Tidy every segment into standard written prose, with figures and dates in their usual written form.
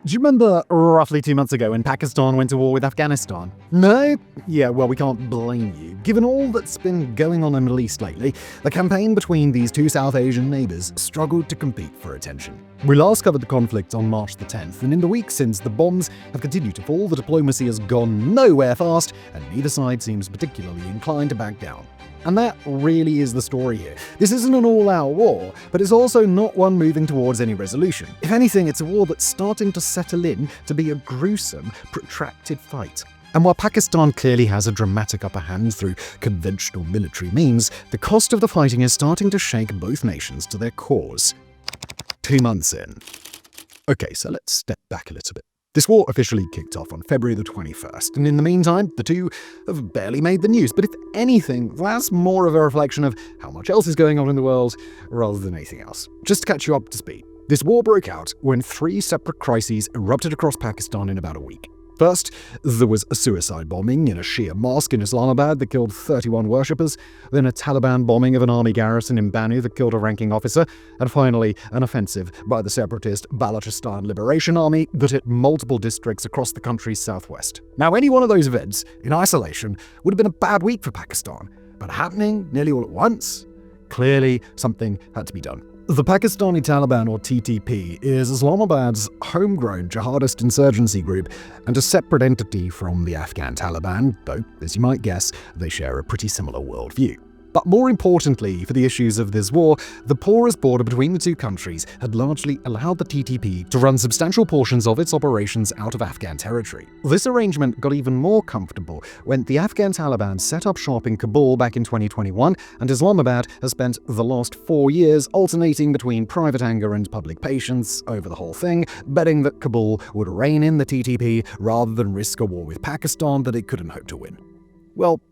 Do you remember roughly 2 months ago when Pakistan went to war with Afghanistan? No? Yeah, well, we can't blame you. Given all that's been going on in the Middle East lately, the campaign between these two South Asian neighbours struggled to compete for attention. We last covered the conflict on March the 10th, and in the weeks since, the bombs have continued to fall, the diplomacy has gone nowhere fast, and neither side seems particularly inclined to back down. And that really is the story here. This isn't an all-out war, but it's also not one moving towards any resolution. If anything, it's a war that's starting to settle in to be a gruesome, protracted fight. And while Pakistan clearly has a dramatic upper hand through conventional military means, the cost of the fighting is starting to shake both nations to their cores. 2 months in. Okay, so let's step back a little bit. This war officially kicked off on February the 21st, and in the meantime, the two have barely made the news. But if anything, that's more of a reflection of how much else is going on in the world, rather than anything else. Just to catch you up to speed, this war broke out when 3 separate crises erupted across Pakistan in about a week. First, there was a suicide bombing in a Shia mosque in Islamabad that killed 31 worshippers, then a Taliban bombing of an army garrison in Banu that killed a ranking officer, and finally, an offensive by the separatist Balochistan Liberation Army that hit multiple districts across the country's southwest. Now, any one of those events, in isolation, would have been a bad week for Pakistan, but happening nearly all at once? Clearly, something had to be done. The Pakistani Taliban, or TTP, is Islamabad's homegrown jihadist insurgency group and a separate entity from the Afghan Taliban, though, as you might guess, they share a pretty similar worldview. But more importantly for the issues of this war, the porous border between the two countries had largely allowed the TTP to run substantial portions of its operations out of Afghan territory. This arrangement got even more comfortable when the Afghan Taliban set up shop in Kabul back in 2021, and Islamabad has spent the last 4 years alternating between private anger and public patience over the whole thing, betting that Kabul would rein in the TTP rather than risk a war with Pakistan that it couldn't hope to win. Well,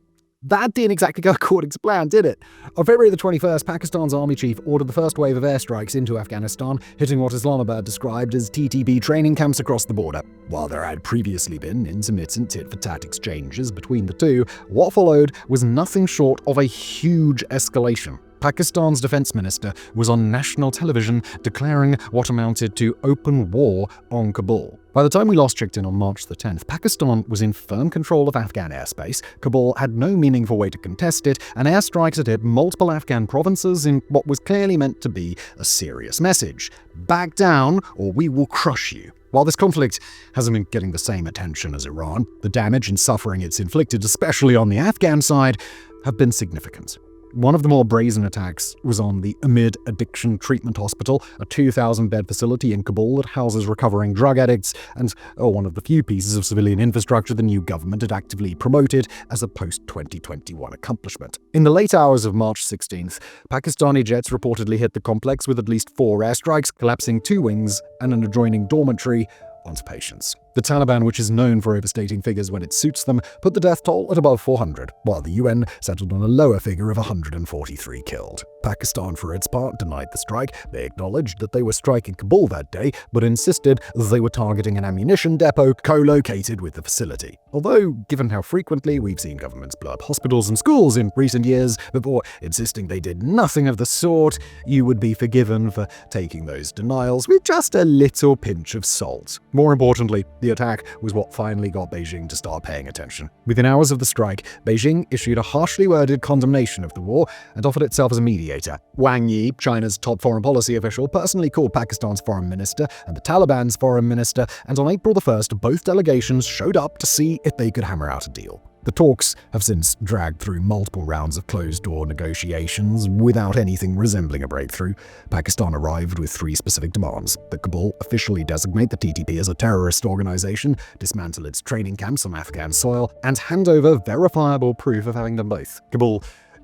that didn't exactly go according to plan, did it? On February the 21st, Pakistan's army chief ordered the first wave of airstrikes into Afghanistan, hitting what Islamabad described as TTP training camps across the border. While there had previously been intermittent tit-for-tat exchanges between the two, what followed was nothing short of a huge escalation. Pakistan's defense minister was on national television declaring what amounted to open war on Kabul. By the time we last checked in on March the 10th, Pakistan was in firm control of Afghan airspace, Kabul had no meaningful way to contest it, and airstrikes had hit multiple Afghan provinces in what was clearly meant to be a serious message. Back down, or we will crush you. While this conflict hasn't been getting the same attention as Iran, the damage and suffering it's inflicted, especially on the Afghan side, have been significant. One of the more brazen attacks was on the Amid Addiction Treatment Hospital, a 2,000-bed facility in Kabul that houses recovering drug addicts and one of the few pieces of civilian infrastructure the new government had actively promoted as a post-2021 accomplishment. In the late hours of March 16th, Pakistani jets reportedly hit the complex with at least 4 airstrikes, collapsing 2 wings and an adjoining dormitory onto patients. The Taliban, which is known for overstating figures when it suits them, put the death toll at above 400, while the UN settled on a lower figure of 143 killed. Pakistan, for its part, denied the strike. They acknowledged that they were striking Kabul that day, but insisted they were targeting an ammunition depot co-located with the facility. Although, given how frequently we've seen governments blow up hospitals and schools in recent years before insisting they did nothing of the sort, you would be forgiven for taking those denials with just a little pinch of salt. More importantly, the attack was what finally got Beijing to start paying attention. Within hours of the strike, Beijing issued a harshly worded condemnation of the war and offered itself as a mediator. Wang Yi, China's top foreign policy official, personally called Pakistan's foreign minister and the Taliban's foreign minister, and on April the 1st, both delegations showed up to see if they could hammer out a deal. The talks have since dragged through multiple rounds of closed-door negotiations without anything resembling a breakthrough. Pakistan arrived with 3 specific demands: that Kabul officially designate the TTP as a terrorist organization, dismantle its training camps on Afghan soil, and hand over verifiable proof of having done both. Kabul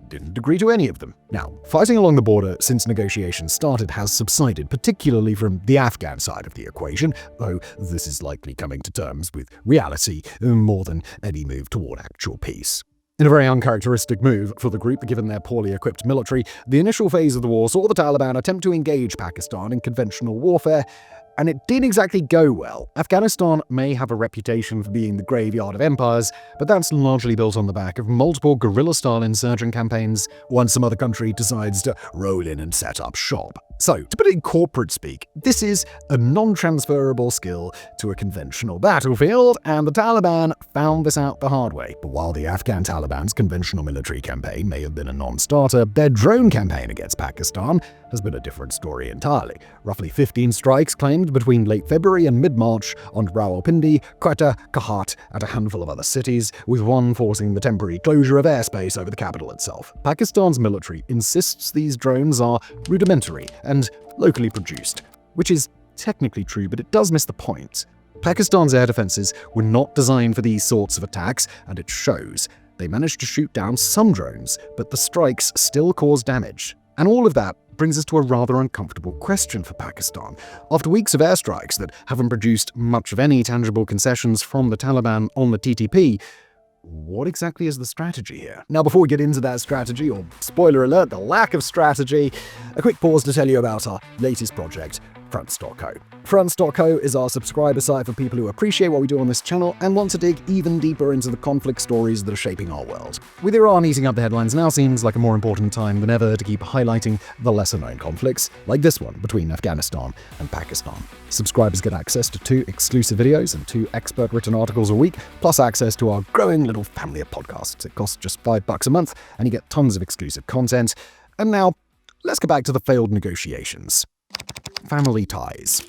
didn't agree to any of them. Now, fighting along the border since negotiations started has subsided, particularly from the Afghan side of the equation, though this is likely coming to terms with reality more than any move toward actual peace. In a very uncharacteristic move for the group, given their poorly equipped military, the initial phase of the war saw the Taliban attempt to engage Pakistan in conventional warfare, and it didn't exactly go well. Afghanistan may have a reputation for being the graveyard of empires, but that's largely built on the back of multiple guerrilla-style insurgent campaigns once some other country decides to roll in and set up shop. So, to put it in corporate speak, this is a non-transferable skill to a conventional battlefield, and the Taliban found this out the hard way. But while the Afghan Taliban's conventional military campaign may have been a non-starter, their drone campaign against Pakistan has been a different story entirely. Roughly 15 strikes claimed between late February and mid-March on Rawalpindi, Quetta, Kahat, and a handful of other cities, with one forcing the temporary closure of airspace over the capital itself. Pakistan's military insists these drones are rudimentary and locally produced, which is technically true, but it does miss the point. Pakistan's air defenses were not designed for these sorts of attacks, and it shows. They managed to shoot down some drones, but the strikes still caused damage. And all of that brings us to a rather uncomfortable question for Pakistan. After weeks of airstrikes that haven't produced much of any tangible concessions from the Taliban on the TTP, what exactly is the strategy here? Now, before we get into that strategy, or spoiler alert, the lack of strategy, a quick pause to tell you about our latest project, Fronts.co. Fronts.co is our subscriber site for people who appreciate what we do on this channel and want to dig even deeper into the conflict stories that are shaping our world. With Iran eating up the headlines now seems like a more important time than ever to keep highlighting the lesser-known conflicts, like this one between Afghanistan and Pakistan. Subscribers get access to 2 exclusive videos and 2 expert-written articles a week, plus access to our growing little family of podcasts. It costs just $5 a month, and you get tons of exclusive content. And now, let's get back to the failed negotiations. Family ties.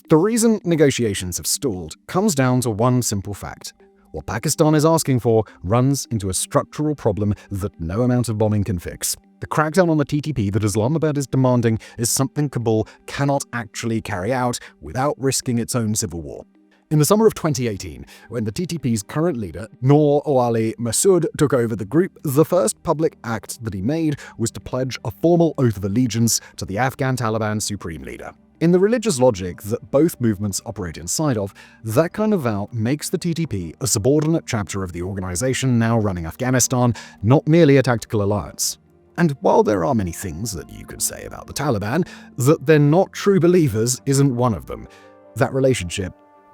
The reason negotiations have stalled comes down to one simple fact. What Pakistan is asking for runs into a structural problem that no amount of bombing can fix. The crackdown on the TTP that Islamabad is demanding is something Kabul cannot actually carry out without risking its own civil war. In the summer of 2018, when the TTP's current leader, Noor Wali Massoud, took over the group, the first public act that he made was to pledge a formal oath of allegiance to the Afghan Taliban supreme leader. In the religious logic that both movements operate inside of, that kind of vow makes the TTP a subordinate chapter of the organization now running Afghanistan, not merely a tactical alliance. And while there are many things that you could say about the Taliban, that they're not true believers isn't one of them. That relationship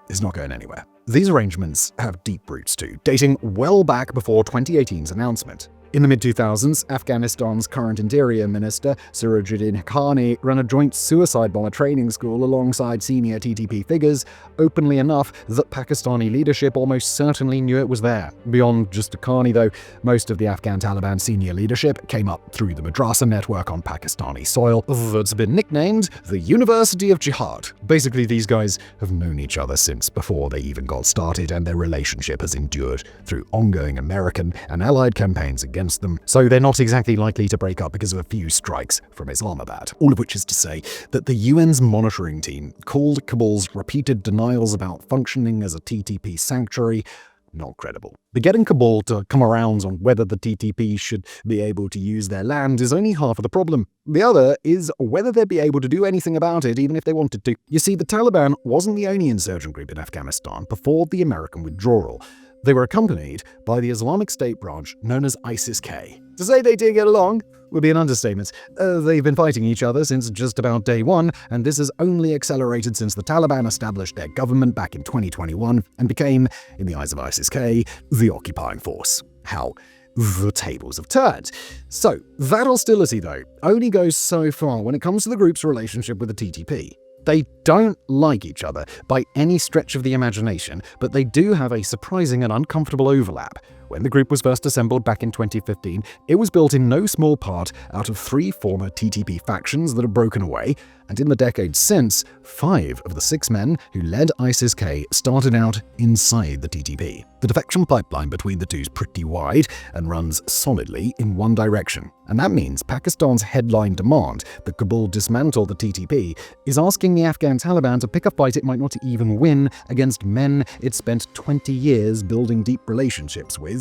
is not going anywhere. These arrangements have deep roots too, dating well back before 2018's announcement. In the mid-2000s, Afghanistan's current Interior Minister, Sirajuddin Haqqani, ran a joint suicide bomber training school alongside senior TTP figures, openly enough that Pakistani leadership almost certainly knew it was there. Beyond just Haqqani, though, most of the Afghan Taliban senior leadership came up through the madrasa network on Pakistani soil that's been nicknamed the University of Jihad. Basically, these guys have known each other since before they even got started, and their relationship has endured through ongoing American and Allied campaigns against them, so they're not exactly likely to break up because of a few strikes from Islamabad. All of which is to say that the UN's monitoring team called Kabul's repeated denials about functioning as a TTP sanctuary not credible. But getting Kabul to come around on whether the TTP should be able to use their land is only half of the problem. The other is whether they'd be able to do anything about it even if they wanted to. You see, the Taliban wasn't the only insurgent group in Afghanistan before the American withdrawal. They were accompanied by the Islamic State branch known as ISIS-K. To say they didn't get along would be an understatement. They've been fighting each other since just about day one, and this has only accelerated since the Taliban established their government back in 2021 and became, in the eyes of ISIS-K, the occupying force. How the tables have turned. So, that hostility, though, only goes so far when it comes to the group's relationship with the TTP. They don't like each other by any stretch of the imagination, but they do have a surprising and uncomfortable overlap. When the group was first assembled back in 2015, it was built in no small part out of 3 former TTP factions that have broken away, and in the decades since, 5 of the 6 men who led ISIS-K started out inside the TTP. The defection pipeline between the two is pretty wide and runs solidly in one direction, and that means Pakistan's headline demand that Kabul dismantle the TTP is asking the Afghan Taliban to pick a fight it might not even win against men it spent 20 years building deep relationships with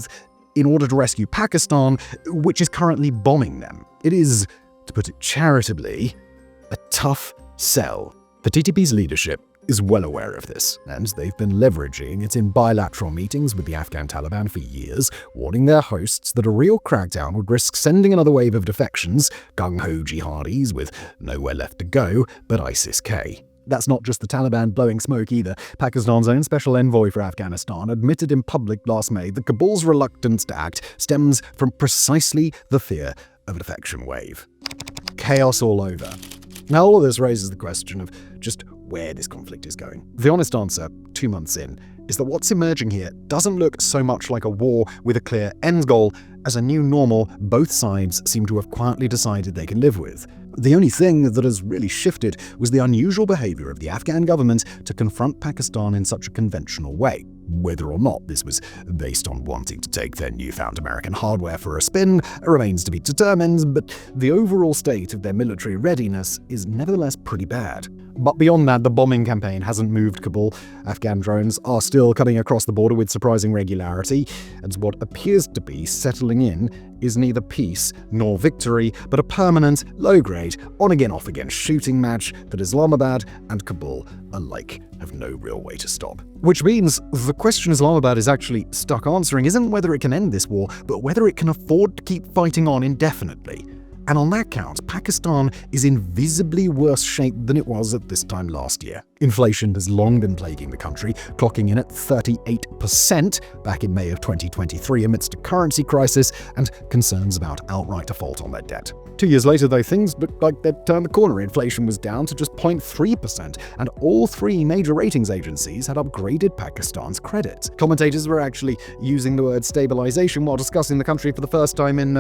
in order to rescue Pakistan, which is currently bombing them. It is, to put it charitably, a tough sell. The TTP's leadership is well aware of this, and they've been leveraging it in bilateral meetings with the Afghan Taliban for years, warning their hosts that a real crackdown would risk sending another wave of defections, gung-ho jihadis with nowhere left to go but ISIS-K. that's not just the Taliban blowing smoke either. Pakistan's own special envoy for Afghanistan admitted in public last May that Kabul's reluctance to act stems from precisely the fear of a defection wave. Chaos all over. Now all of this raises the question of just where this conflict is going. The honest answer, 2 months in, is that what's emerging here doesn't look so much like a war with a clear end goal as a new normal both sides seem to have quietly decided they can live with. The only thing that has really shifted was the unusual behavior of the Afghan government to confront Pakistan in such a conventional way. Whether or not this was based on wanting to take their newfound American hardware for a spin remains to be determined, but the overall state of their military readiness is nevertheless pretty bad. But beyond that, the bombing campaign hasn't moved Kabul. Afghan drones are still coming across the border with surprising regularity, and what appears to be settling in is neither peace nor victory, but a permanent, low-grade, on-again, off-again shooting match that Islamabad and Kabul alike have no real way to stop. Which means the question Islamabad is actually stuck answering isn't whether it can end this war, but whether it can afford to keep fighting on indefinitely. And on that count, Pakistan is in visibly worse shape than it was at this time last year. Inflation has long been plaguing the country, clocking in at 38% back in May of 2023 amidst a currency crisis and concerns about outright default on their debt. 2 years later, though, things looked like they'd turned the corner. Inflation was down to just 0.3%, and all 3 major ratings agencies had upgraded Pakistan's credit. Commentators were actually using the word stabilization while discussing the country for the first time in,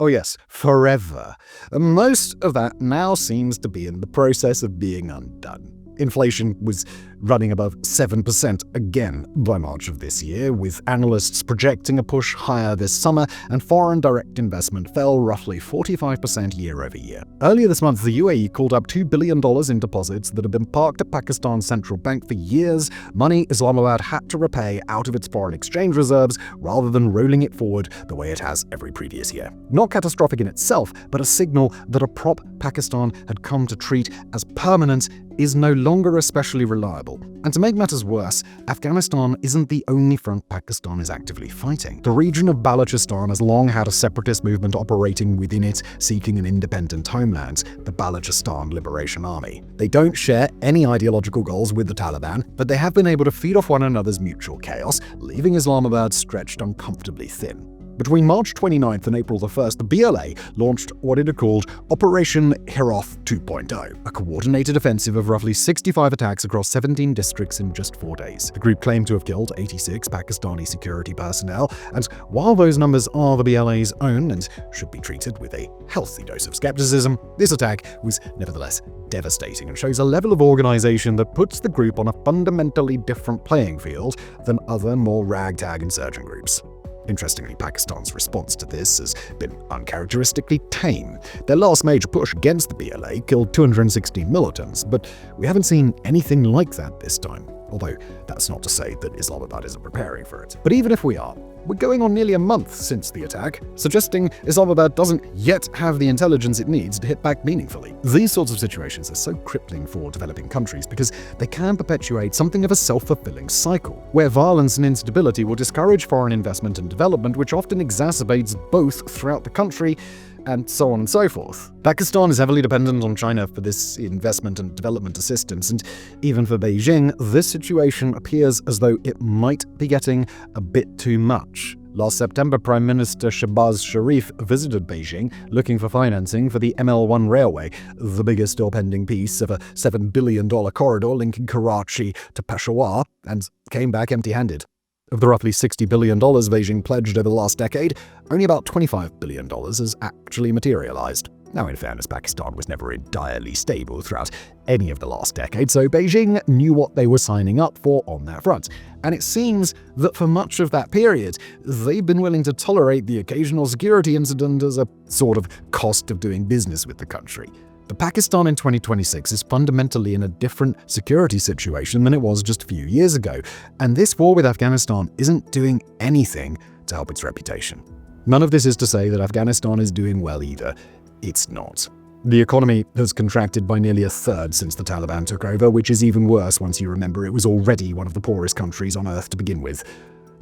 oh yes, forever. Most of that now seems to be in the process of being undone. Inflation was running above 7% again by March of this year, with analysts projecting a push higher this summer, and foreign direct investment fell roughly 45% year over year. Earlier this month, the UAE called up $2 billion in deposits that had been parked at Pakistan's central bank for years, money Islamabad had to repay out of its foreign exchange reserves rather than rolling it forward the way it has every previous year. Not catastrophic in itself, but a signal that a prop Pakistan had come to treat as permanent is no longer especially reliable. And to make matters worse, Afghanistan isn't the only front Pakistan is actively fighting. The region of Balochistan has long had a separatist movement operating within it, seeking an independent homeland, the Balochistan Liberation Army. They don't share any ideological goals with the Taliban, but they have been able to feed off one another's mutual chaos, leaving Islamabad stretched uncomfortably thin. Between March 29th and April 1st, the BLA launched what it had called Operation Heroth 2.0, a coordinated offensive of roughly 65 attacks across 17 districts in just 4 days. The group claimed to have killed 86 Pakistani security personnel, and while those numbers are the BLA's own and should be treated with a healthy dose of skepticism, this attack was nevertheless devastating and shows a level of organization that puts the group on a fundamentally different playing field than other more ragtag insurgent groups. Interestingly, Pakistan's response to this has been uncharacteristically tame. Their last major push against the BLA killed 216 militants, but we haven't seen anything like that this time. Although that's not to say that Islamabad isn't preparing for it. But even if we are, we're going on nearly a month since the attack, suggesting Islamabad doesn't yet have the intelligence it needs to hit back meaningfully. These sorts of situations are so crippling for developing countries because they can perpetuate something of a self-fulfilling cycle, where violence and instability will discourage foreign investment and development, which often exacerbates both throughout the country, and so on and so forth. Pakistan is heavily dependent on China for this investment and development assistance, and even for Beijing, this situation appears as though it might be getting a bit too much. Last September, Prime Minister Shehbaz Sharif visited Beijing looking for financing for the ML1 railway, the biggest still pending piece of a $7 billion corridor linking Karachi to Peshawar, and came back empty-handed. Of the roughly $60 billion Beijing pledged over the last decade, only about $25 billion has actually materialized. Now, in fairness, Pakistan was never entirely stable throughout any of the last decade, so Beijing knew what they were signing up for on that front. And it seems that for much of that period, they've been willing to tolerate the occasional security incident as a sort of cost of doing business with the country. But Pakistan in 2026 is fundamentally in a different security situation than it was just a few years ago, and this war with Afghanistan isn't doing anything to help its reputation. None of this is to say that Afghanistan is doing well either. It's not. The economy has contracted by nearly a third since the Taliban took over, which is even worse once you remember it was already one of the poorest countries on earth to begin with.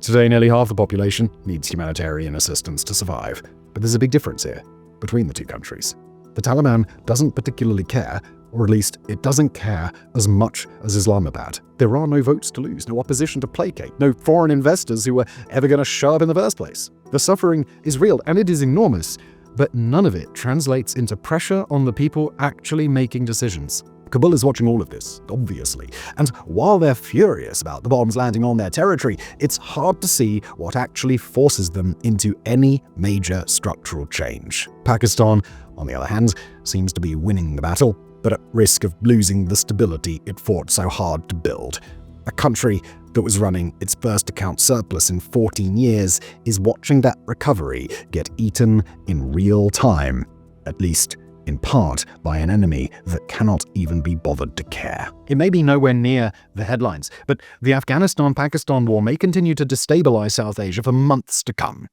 Today, nearly half the population needs humanitarian assistance to survive, but there's a big difference here between the two countries. The Taliban doesn't particularly care Or at least, it doesn't care as much as Islamabad. There are no votes to lose, no opposition to placate, no foreign investors who are ever going to show up in the first place. The suffering is real, and it is enormous, but none of it translates into pressure on the people actually making decisions. Kabul is watching all of this, obviously, and while they're furious about the bombs landing on their territory, it's hard to see what actually forces them into any major structural change. Pakistan, on the other hand, seems to be winning the battle, but at risk of losing the stability it fought so hard to build. A country that was running its first account surplus in 14 years is watching that recovery get eaten in real time, at least in part by an enemy that cannot even be bothered to care. It may be nowhere near the headlines, but the Afghanistan-Pakistan war may continue to destabilize South Asia for months to come.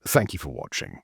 Thank you for watching.